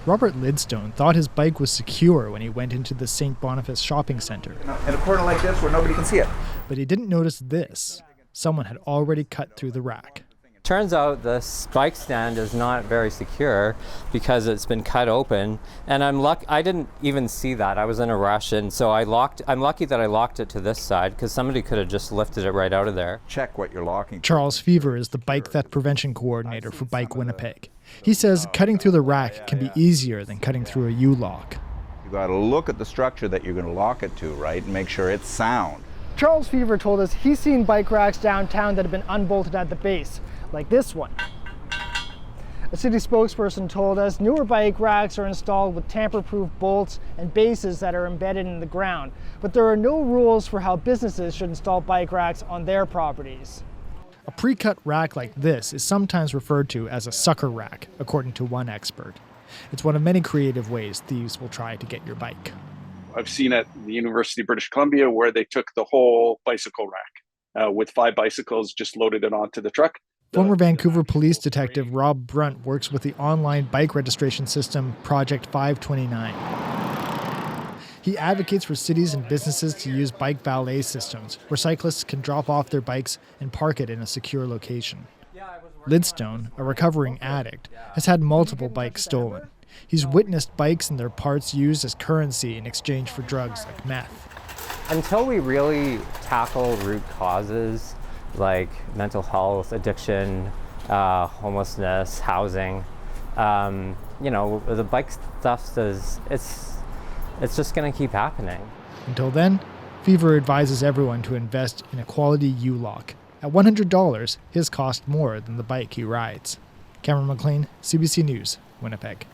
Robert Lidstone thought his bike was secure when he went into the St. Boniface shopping centre. In a corner like this where nobody can see it. But he didn't notice this. Someone had already cut through the rack. Turns out this bike stand is not very secure because it's been cut open, and I didn't even see that. I was in a rush, and so I'm lucky that I locked it to this side because somebody could have just lifted it right out of there. Check what you're locking. Charles Fever is the bike theft prevention coordinator for Bike Winnipeg. He says cutting through the rack can be easier than cutting through a U-lock. You got to look at the structure that you're going to lock it to, right, and make sure it's sound. Charles Fever told us he's seen bike racks downtown that have been unbolted at the base, like this one. A city spokesperson told us newer bike racks are installed with tamper-proof bolts and bases that are embedded in the ground, but there are no rules for how businesses should install bike racks on their properties. A pre-cut rack like this is sometimes referred to as a sucker rack, according to one expert. It's one of many creative ways thieves will try to get your bike. I've seen at the University of British Columbia where they took the whole bicycle rack with 5 bicycles, just loaded it onto the truck. Former Vancouver police detective Rob Brunt works with the online bike registration system Project 529. He advocates for cities and businesses to use bike valet systems where cyclists can drop off their bikes and park it in a secure location. Lidstone, a recovering addict, has had multiple bikes stolen. He's witnessed bikes and their parts used as currency in exchange for drugs like meth. Until we really tackle root causes like mental health, addiction, homelessness, housing, the bike stuff it's just going to keep happening. Until then, Fever advises everyone to invest in a quality U-lock. At $100, his cost more than the bike he rides. Cameron McLean, CBC News, Winnipeg.